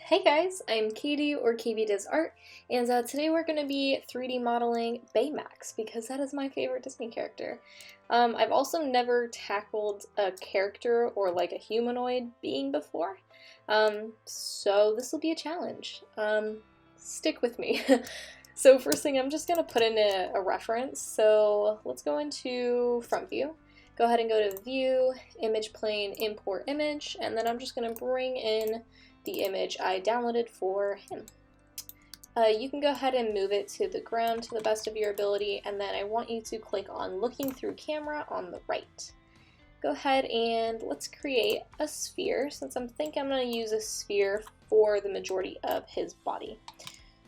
Hey guys, I'm Katie or Kbdoesart, and today we're going to be 3D modeling Baymax because that is my favorite Disney character. I've also never tackled a character or like a humanoid being before, so this will be a challenge. Stick with me. So first thing, I'm just going to put in a reference. So let's go into front view. Go ahead and go to View, Image Plane, Import Image, and then I'm just going to bring in the image I downloaded for him. You can go ahead and move it to the ground to the best of your ability, and then I want you to click on Looking Through Camera on the right. Go ahead and let's create a sphere, since I'm thinking I'm going to use a sphere for the majority of his body.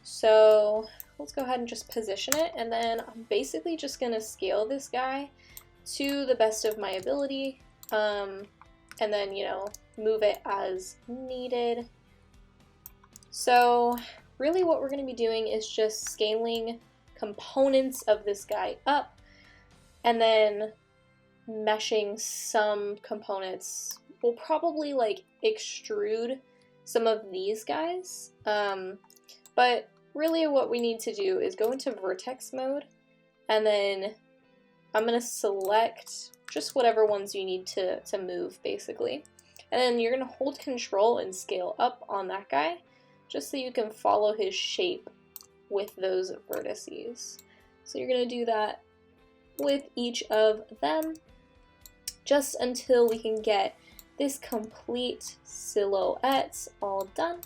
So let's go ahead and just position it, and then I'm basically just going to scale this guy to the best of my ability, and then, move it as needed. So really what we're going to be doing is just scaling components of this guy up and then meshing some components. We'll probably like extrude some of these guys, but really what we need to do is go into vertex mode, and then I'm going to select just whatever ones you need to move basically. And then you're going to hold control and scale up on that guy just so you can follow his shape with those vertices. So you're going to do that with each of them just until we can get this complete silhouette all done.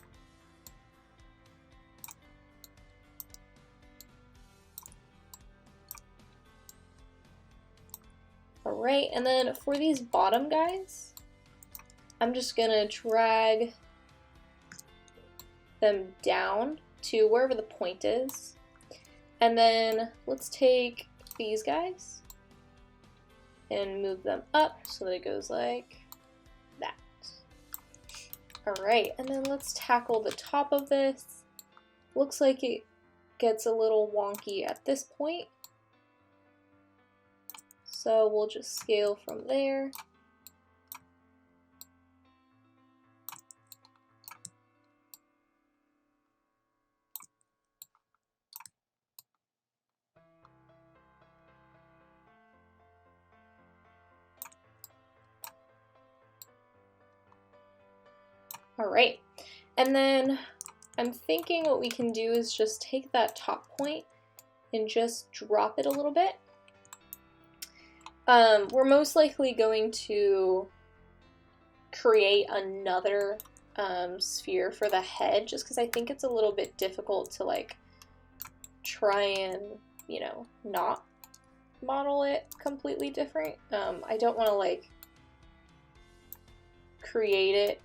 Alright, and then for these bottom guys, I'm just gonna drag them down to wherever the point is. And then let's take these guys and move them up so that it goes like that. Alright, and then let's tackle the top of this. Looks like it gets a little wonky at this point, so we'll just scale from there. Alright, and then I'm thinking what we can do is just take that top point and just drop it a little bit. We're most likely going to create another sphere for the head, just because I think it's a little bit difficult to like try and, not model it completely different. I don't want to like create it.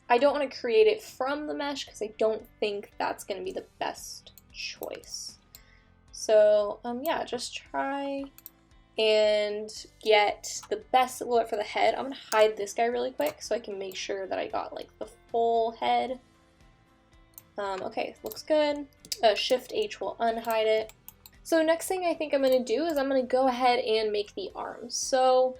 I don't want to create it from the mesh because I don't think that's going to be the best choice. So yeah, just try and get the best silhouette for the head. I'm going to hide this guy really quick so I can make sure that I got like the full head. Okay, looks good. Shift H will unhide it. So next thing I think I'm going to do is I'm going to go ahead and make the arms. So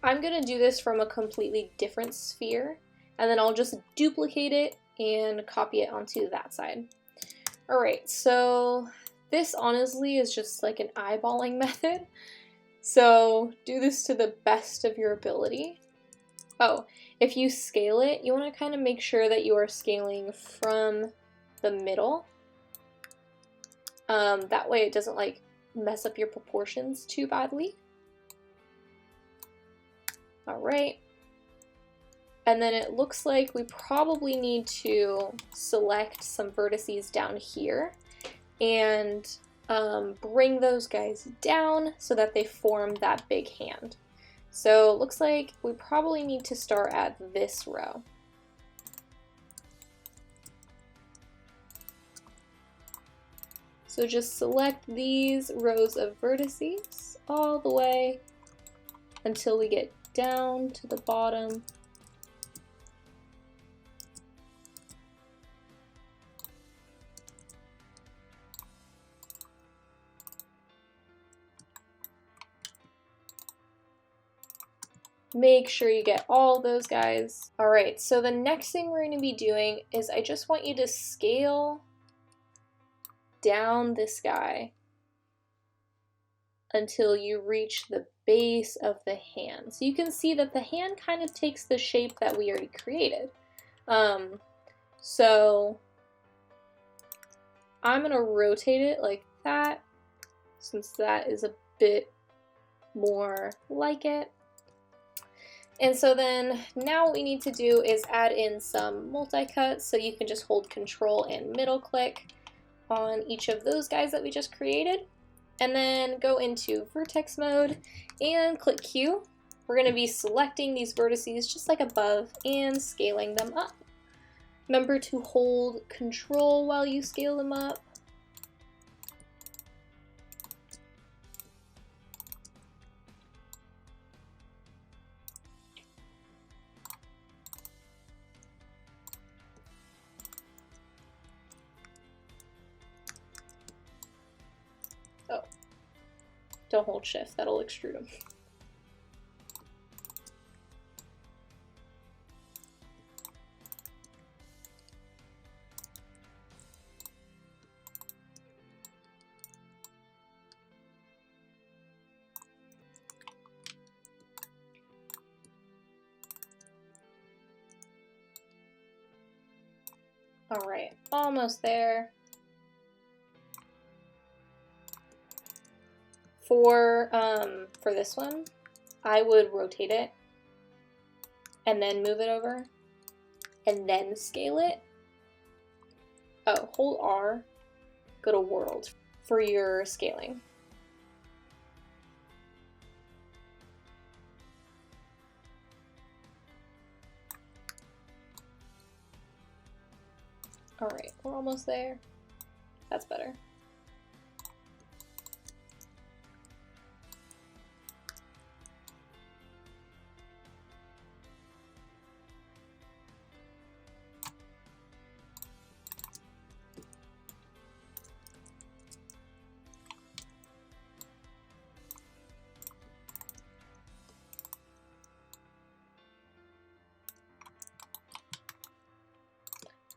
I'm going to do this from a completely different sphere, and then I'll just duplicate it and copy it onto that side. Alright, so this honestly is just like an eyeballing method, so do this to the best of your ability. Oh, if you scale it, you want to kind of make sure that you are scaling from the middle. That way it doesn't like mess up your proportions too badly. Alright, and then it looks like we probably need to select some vertices down here and bring those guys down so that they form that big hand. So it looks like we probably need to start at this row. So just select these rows of vertices all the way until we get down to the bottom. Make sure you get all those guys. All right, so the next thing we're going to be doing is I just want you to scale down this guy until you reach the base of the hand. So you can see that the hand kind of takes the shape that we already created. So I'm going to rotate it like that, since that is a bit more like it. And so then now what we need to do is add in some multi-cuts, so you can just hold Control and middle click on each of those guys that we just created, and then go into vertex mode and click Q. We're going to be selecting these vertices just like above and scaling them up. Remember to hold Control while you scale them up. Oh, don't hold shift, that'll extrude them. All right, almost there. For this one, I would rotate it and then move it over and then scale it. Oh, hold R, go to world for your scaling. All right, we're almost there. That's better.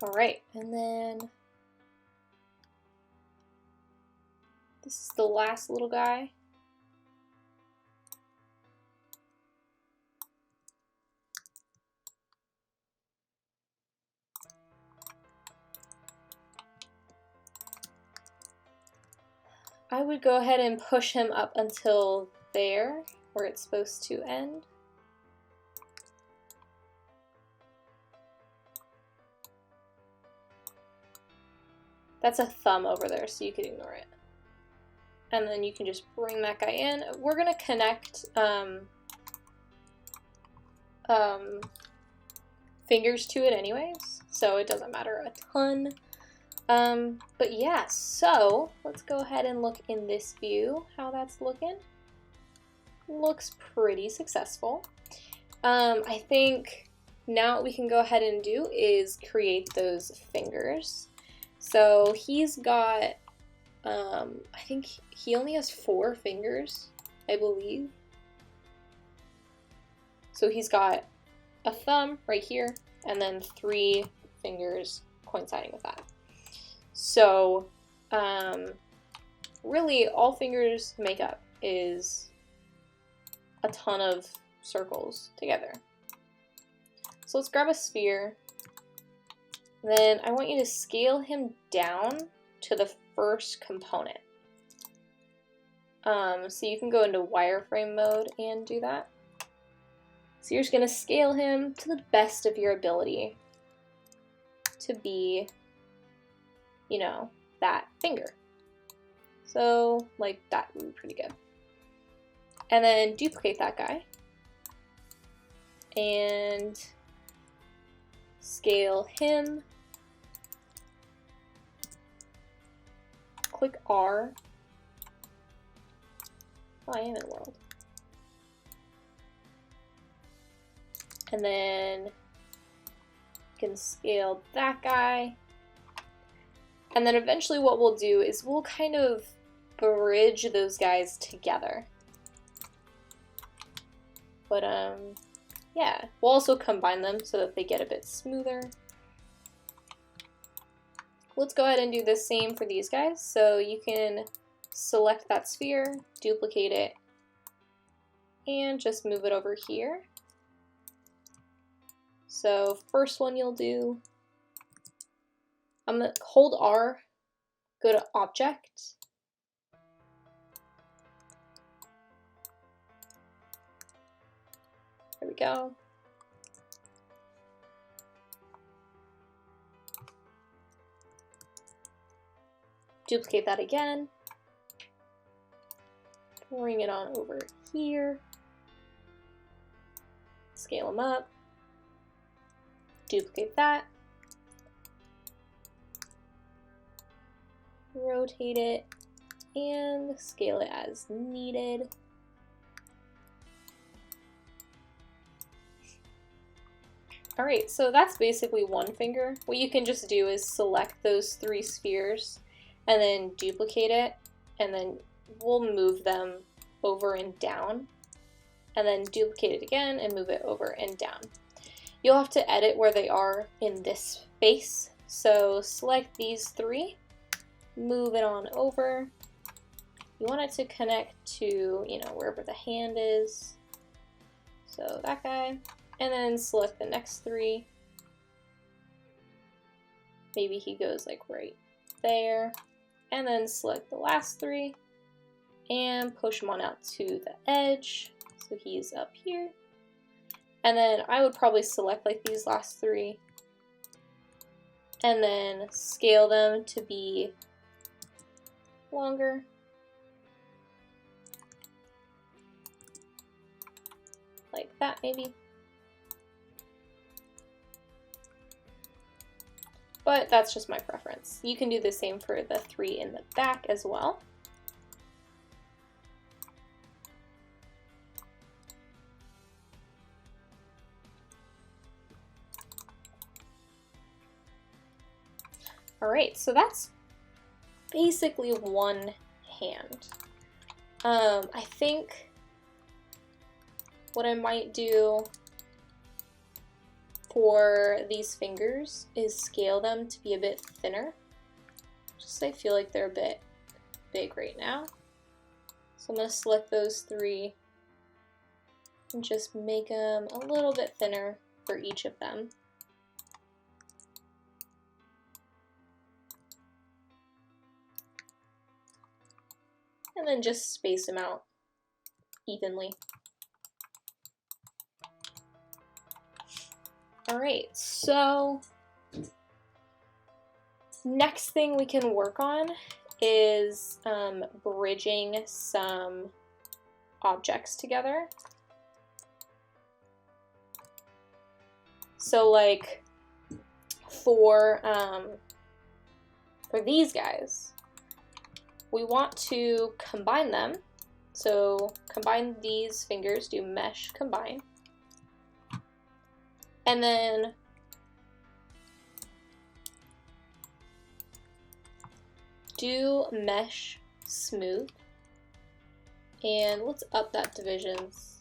All right, and then this is the last little guy. I would go ahead and push him up until there, where it's supposed to end. That's a thumb over there, so you could ignore it. And then you can just bring that guy in. We're gonna connect fingers to it anyways, so it doesn't matter a ton. But yeah, so let's go ahead and look in this view how that's looking. Looks pretty successful. I think now what we can go ahead and do is create those fingers. So he's got, I think he only has 4 fingers, I believe. So he's got a thumb right here, and then 3 fingers coinciding with that. So, really all fingers make up is a ton of circles together. So let's grab a sphere. Then I want you to scale him down to the first component. So you can go into wireframe mode and do that. So you're just going to scale him to the best of your ability to be, you know, that finger. So like that would be pretty good. And then duplicate that guy and scale him. Click R. Oh, I am in world. And then you can scale that guy. And then eventually what we'll do is we'll kind of bridge those guys together. But Yeah, we'll also combine them so that they get a bit smoother. Let's go ahead and do the same for these guys. So you can select that sphere, duplicate it, and just move it over here. So first one you'll do, I'm gonna hold R, go to Object, there we go. Duplicate that again, bring it on over here, scale them up, duplicate that, rotate it, and scale it as needed. Alright, so that's basically one finger. What you can just do is select those 3 spheres and then duplicate it, and then we'll move them over and down, and then duplicate it again and move it over and down. You'll have to edit where they are in this space, so select these 3, move it on over. You want it to connect to, you know, wherever the hand is, so that guy, and then select the next 3. Maybe he goes like right there, and then select the last 3 and push him on out to the edge, so he's up here. And then I would probably select like these last 3 and then scale them to be longer. Like that maybe. But that's just my preference. You can do the same for the 3 in the back as well. Alright, so that's basically one hand. I think what I might do for these fingers is scale them to be a bit thinner. Just I feel like they're a bit big right now. So I'm going to select those 3 and just make them a little bit thinner for each of them. And then just space them out evenly. Alright, so next thing we can work on is bridging some objects together. So like for these guys, we want to combine them. So combine these fingers, do mesh combine. And then do mesh smooth. And let's up that divisions.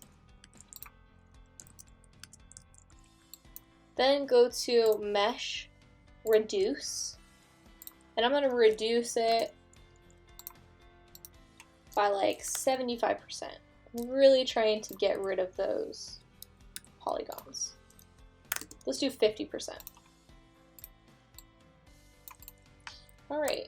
Then go to mesh reduce. And I'm going to reduce it by like 75%. I'm really trying to get rid of those polygons. Let's do 50%. All right.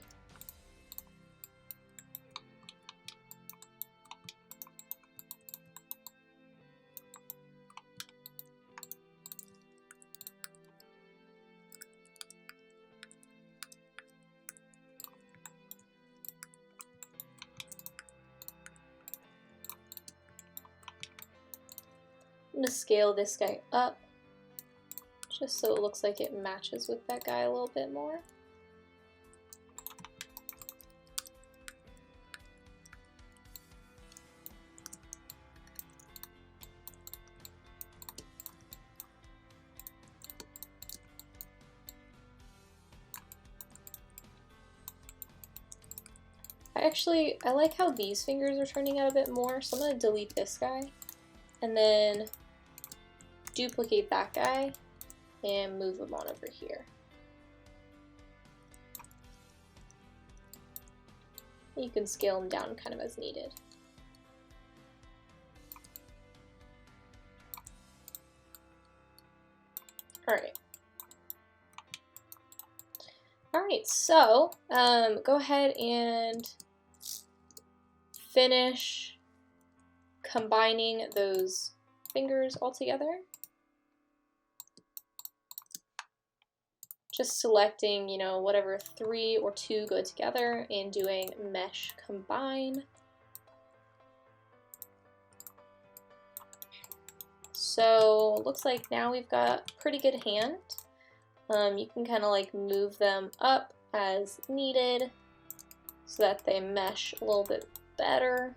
I'm going to scale this guy up, just so it looks like it matches with that guy a little bit more. I like how these fingers are turning out a bit more, so I'm going to delete this guy, and then duplicate that guy and move him on over here. You can scale him down kind of as needed. Alright. Alright, so go ahead and finish combining those fingers all together. Just selecting, you know, whatever 3 or 2 go together and doing mesh combine. So looks like now we've got a pretty good hand. You can kind of like move them up as needed so that they mesh a little bit better.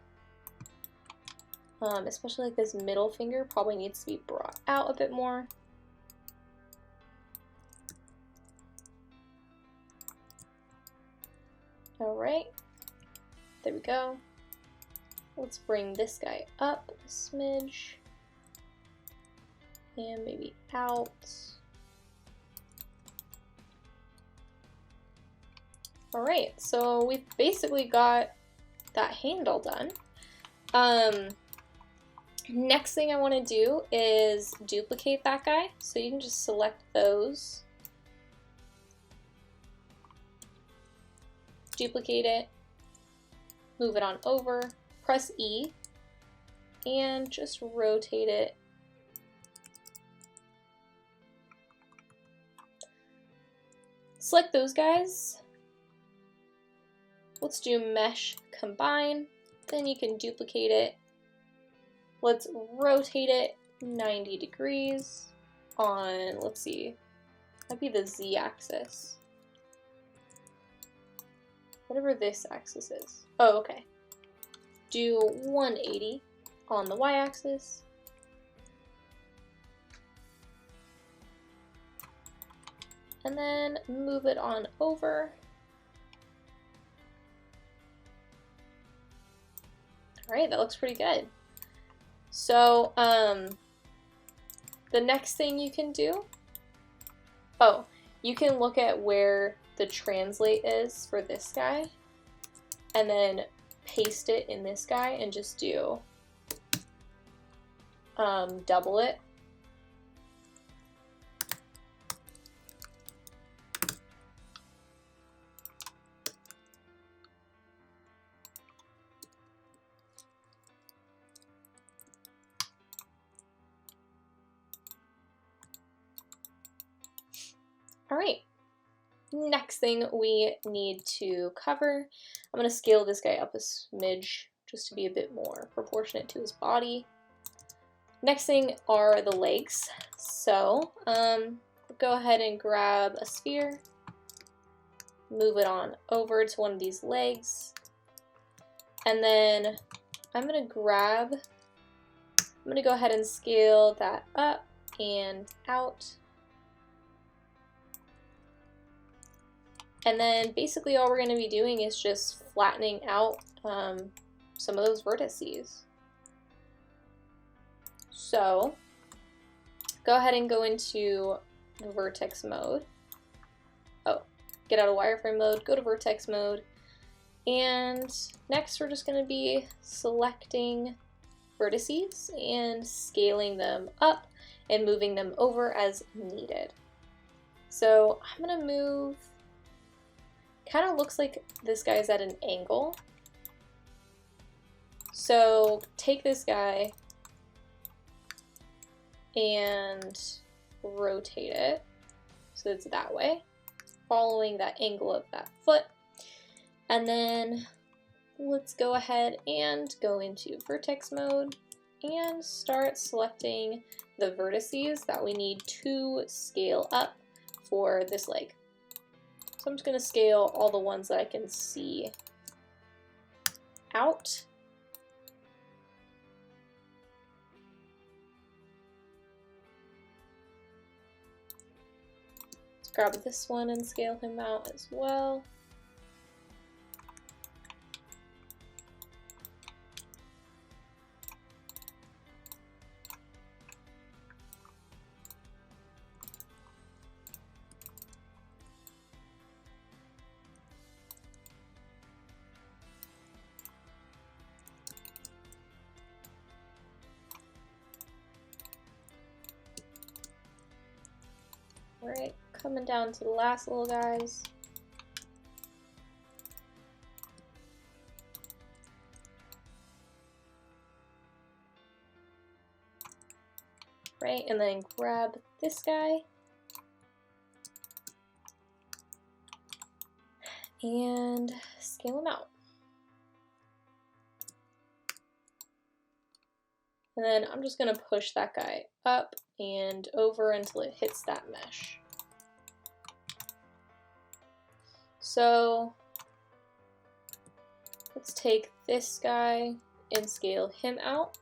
Especially like this middle finger probably needs to be brought out a bit more. Alright, there we go. Let's bring this guy up a smidge. And maybe out. Alright, so we've basically got that hand all done. Next thing I want to do is duplicate that guy. So you can just select those. Duplicate it. Move it on over. Press E. And just rotate it. Select those guys. Let's do mesh combine. Then you can duplicate it. Let's rotate it 90 degrees on, let's see, that'd be the Z axis. Whatever this axis is. Oh, okay. Do 180 on the Y axis. And then move it on over. Alright, that looks pretty good. So, the next thing you can do, you can look at where the translate is for this guy, and then paste it in this guy and just do double it. Alright, next thing we need to cover, I'm going to scale this guy up a smidge just to be a bit more proportionate to his body. Next thing are the legs, so go ahead and grab a sphere, move it on over to one of these legs, and then I'm going to go ahead and scale that up and out. And then basically all we're going to be doing is just flattening out some of those vertices. So go ahead and go into the vertex mode. Get out of wireframe mode, go to vertex mode. And next we're just going to be selecting vertices and scaling them up and moving them over as needed. So I'm going to move. Kind of looks like this guy's at an angle. So take this guy and rotate it so it's that way, following that angle of that foot. And then let's go ahead and go into vertex mode and start selecting the vertices that we need to scale up for this leg. So I'm just going to scale all the ones that I can see out. Let's grab this one and scale him out as well. Alright, coming down to the last little guys. Right, and then grab this guy. And scale him out. And then I'm just going to push that guy up and over until it hits that mesh. So let's take this guy and scale him out.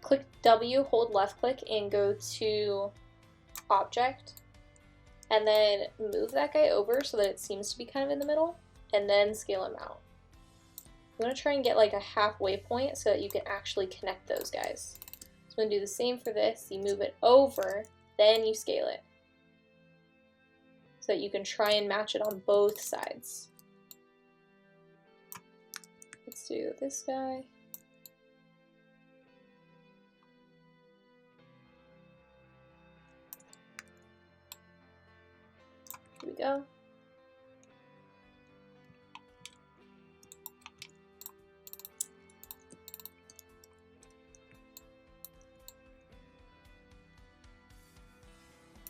Click W, hold left click, and go to Object, and then move that guy over so that it seems to be kind of in the middle, and then scale him out. You want to try and get like a halfway point so that you can actually connect those guys. So I'm going to do the same for this. You move it over, then you scale it, so that you can try and match it on both sides. Let's do this guy. Here we go.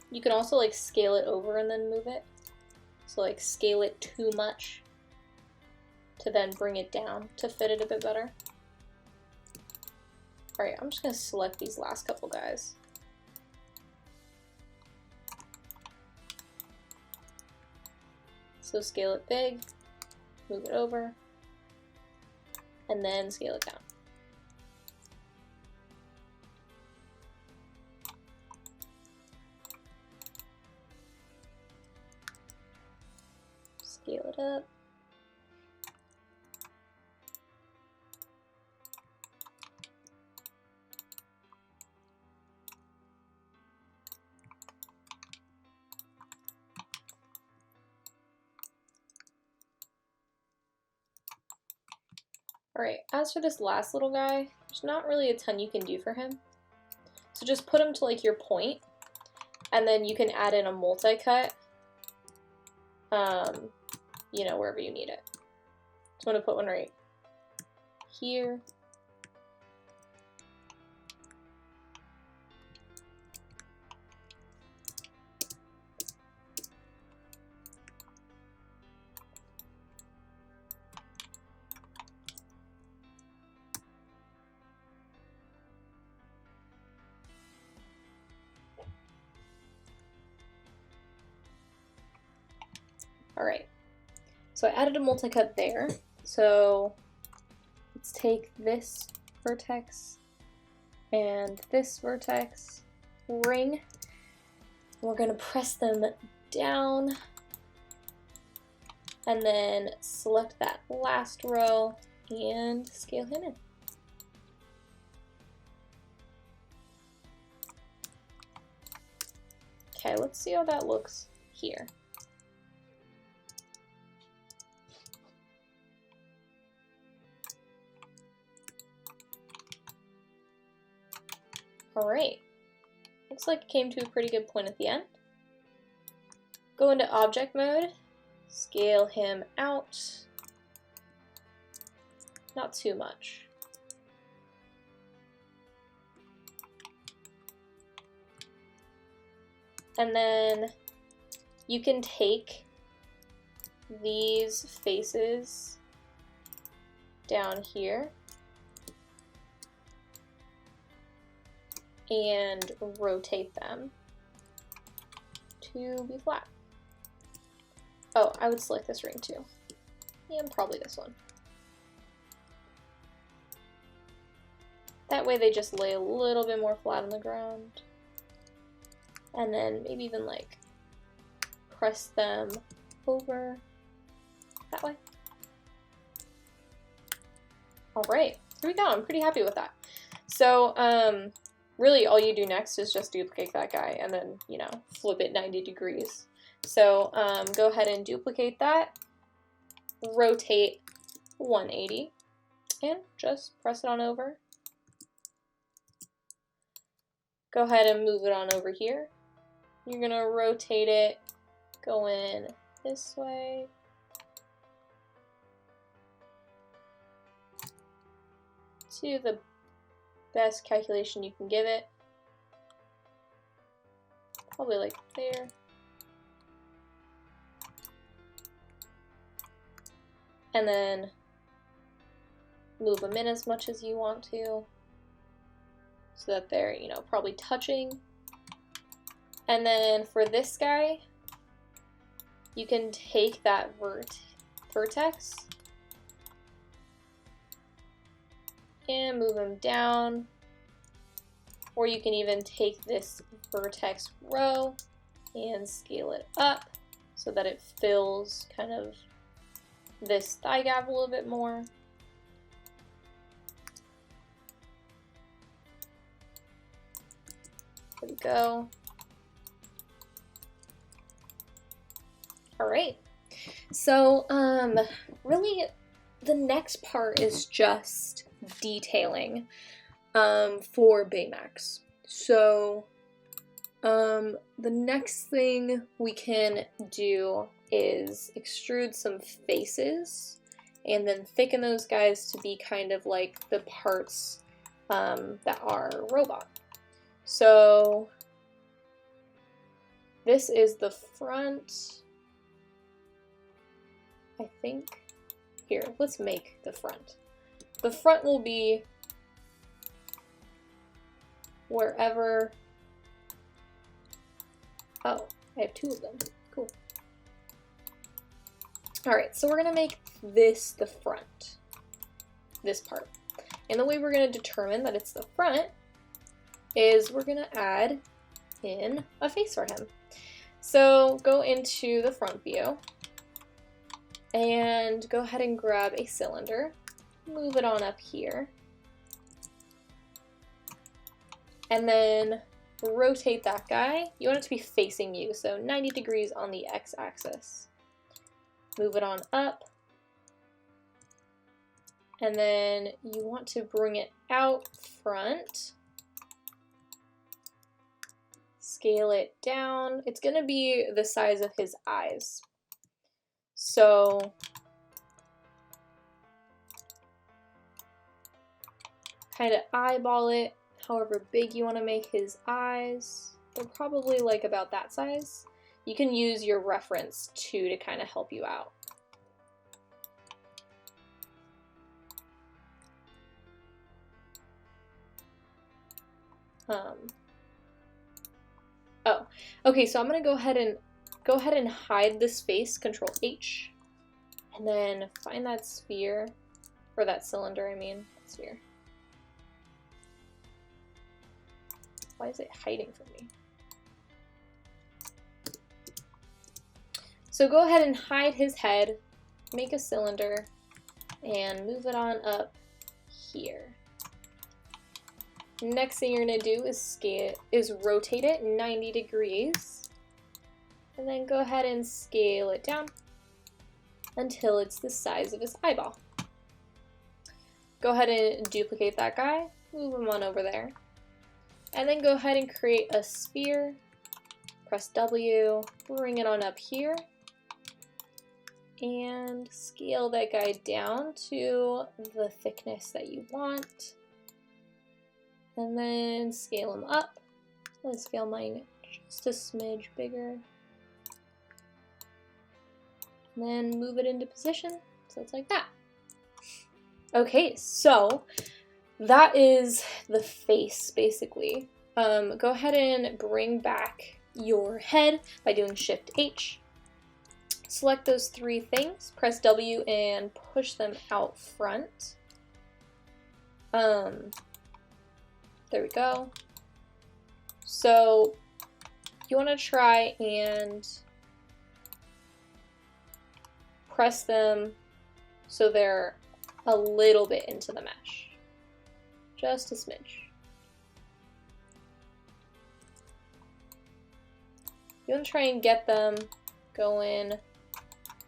You can also like scale it over and then move it. So like scale it too much to then bring it down to fit it a bit better. Alright, I'm just going to select these last couple guys. So scale it big, move it over, and then scale it down. Scale it up. Alright, as for this last little guy, there's not really a ton you can do for him. So just put him to like your point, and then you can add in a multi-cut, you know, wherever you need it. So I'm going to put one right here. Alright, so I added a multi-cut there. So let's take this vertex and this vertex ring. We're going to press them down and then select that last row and scale him in. Okay, let's see how that looks here. Alright, looks like it came to a pretty good point at the end. Go into object mode, scale him out, not too much. And then you can take these faces down here and rotate them to be flat. Oh, I would select this ring too. and probably this one. That way they just lay a little bit more flat on the ground. And then maybe even like press them over that way. All right, here we go. I'm pretty happy with that. So really all you do next is just duplicate that guy and then, you know, flip it 90 degrees. So go ahead and duplicate that, rotate 180, and just press it on over. Go ahead and move it on over here. You're gonna rotate it, go in this way. To the best calculation you can give it. Probably like there. And then move them in as much as you want to, so that they're, you know, probably touching. And then for this guy, you can take that vertex and move him down, or you can even take this vertex row and scale it up so that it fills kind of this thigh gap a little bit more. There we go. All right. So, really, the next part is just detailing for Baymax. So, the next thing we can do is extrude some faces and then thicken those guys to be kind of like the parts that are robot. So this is the front, I think. Here, let's make the front. The front will be wherever, oh, I have two of them, cool. All right, so we're gonna make this the front, this part. And the way we're gonna determine that it's the front is we're gonna add in a face for him. So go into the front view and go ahead and grab a cylinder, move it on up here, and then rotate that guy. You want it to be facing you, so 90 degrees on the x-axis. Move it on up, and then you want to bring it out front. Scale it down. It's gonna be the size of his eyes. So kind of eyeball it however big you want to make his eyes. They're probably like about that size. You can use your reference too to kind of help you out. Oh, okay, so I'm gonna go ahead and hide this face, Control H, and then find that sphere, or that cylinder, I mean, sphere. Why is it hiding from me? So go ahead and hide his head, make a cylinder, and move it on up here. Next thing you're gonna do is rotate it 90 degrees, and then go ahead and scale it down until it's the size of his eyeball. Go ahead and duplicate that guy, move him on over there, and then go ahead and create a sphere, press W, bring it on up here, and scale that guy down to the thickness that you want. And then scale them up. Let's scale mine just a smidge bigger. And then move it into position, so it's like that. Okay, so that is the face, basically. Go ahead and bring back your head by doing Shift H. select those three things, press W and push them out front. There we go. So you want to try and press them so they're a little bit into the mesh. Just a smidge. You want to try and get them going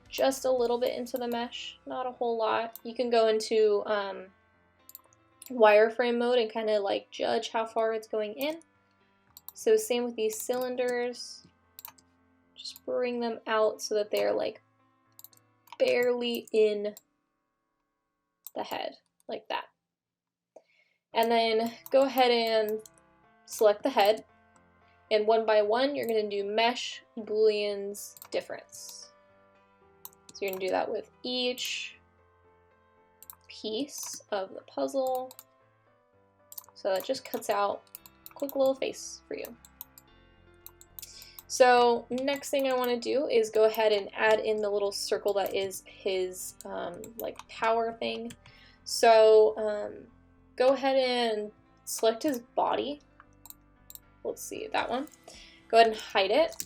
just a little bit into the mesh, not a whole lot. You can go into wireframe mode and kind of like judge how far it's going in. So same with these cylinders. Just bring them out so that they're like barely in the head, like that. And then go ahead and select the head. And one by one, you're going to do mesh booleans difference. So you're going to do that with each piece of the puzzle. So that just cuts out a quick little face for you. So next thing I want to do is go ahead and add in the little circle that is his like power thing. So go ahead and select his body. Let's see, that one. Go ahead and hide it.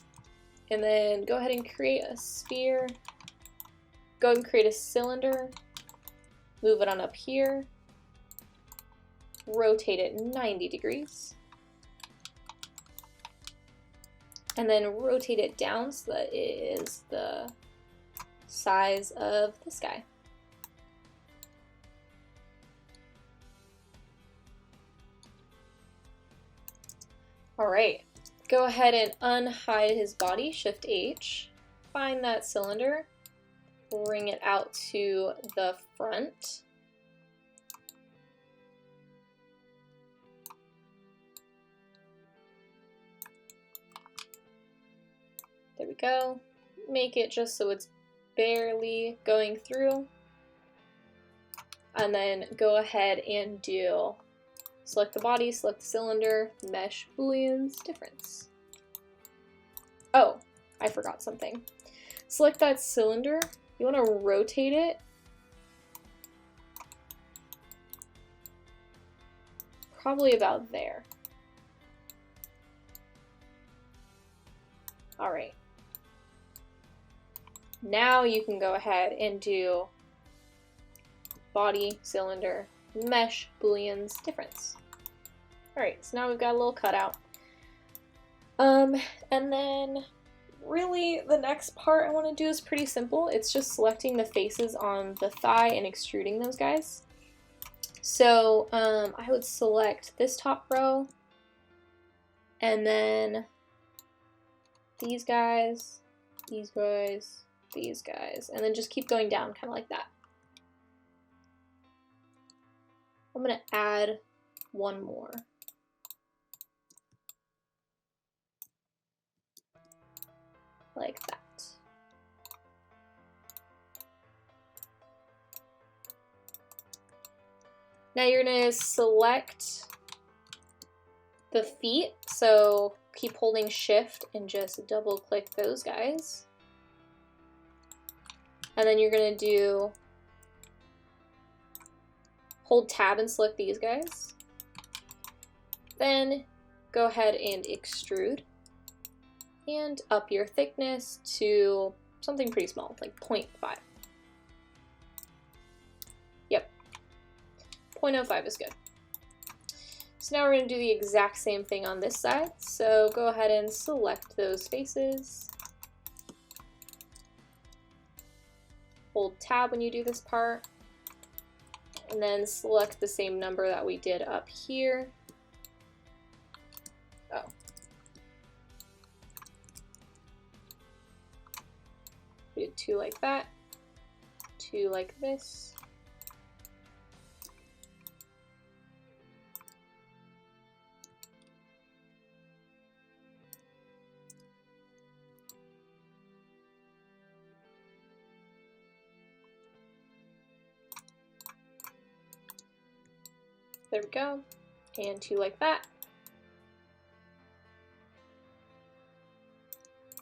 And then go ahead and create a sphere. Go ahead and create a cylinder. Move it on up here. Rotate it 90 degrees. And then rotate it down so that it is the size of this guy. Alright, go ahead and unhide his body, Shift H, find that cylinder, bring it out to the front. There we go. Make it just so it's barely going through. And then go ahead and do select the body, select the cylinder, mesh booleans difference. Oh, I forgot something. Select that cylinder. You want to rotate it probably about there. All right. Now you can go ahead and do body, cylinder, mesh booleans difference. Alright, so now we've got a little cutout. And then really the next part I want to do is pretty simple. It's just selecting the faces on the thigh and extruding those guys. So I would select this top row and then these guys, these guys, these guys, and then just keep going down kind of like that. I'm going to add one more. Like that. Now you're going to select the feet, so keep holding Shift and just double click those guys. And then you're going to do hold Tab and select these guys. Then go ahead and extrude and up your thickness to something pretty small, like 0.5. Yep, 0.05 is good. So now we're going to do the exact same thing on this side. So go ahead and select those faces. Hold Tab when you do this part. And then select the same number that we did up here. Oh. We did 2 like that, 2 like this. There we go. And 2 like that.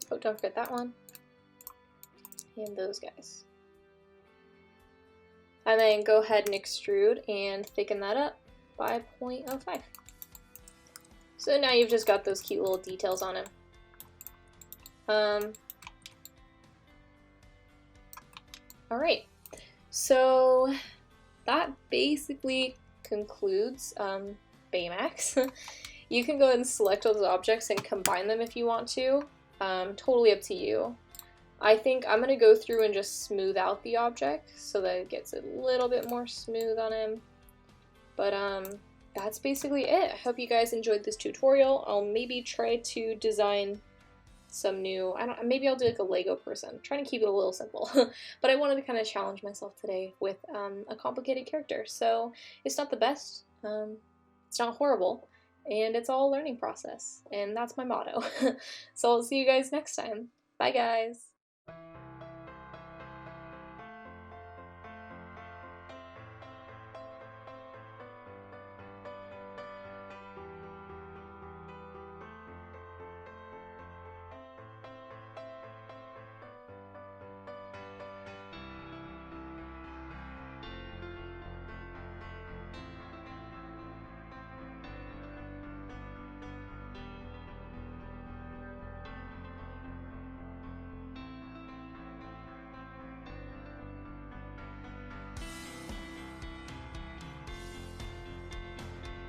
Oh, don't forget that one. and those guys. And then go ahead and extrude and thicken that up by 0.05. So now you've just got those cute little details on him. Alright, so that basically concludes Baymax. You can go ahead and select those objects and combine them if you want to. Totally up to you. I think I'm going to go through and just smooth out the object so that it gets a little bit more smooth on him. But that's basically it. I hope you guys enjoyed this tutorial. I'll maybe try to design some new, maybe I'll do like a Lego person. I'm trying to keep it a little simple. But I wanted to kind of challenge myself today with a complicated character. So it's not the best, it's not horrible, and it's all a learning process. And that's my motto. So I'll see you guys next time. Bye guys!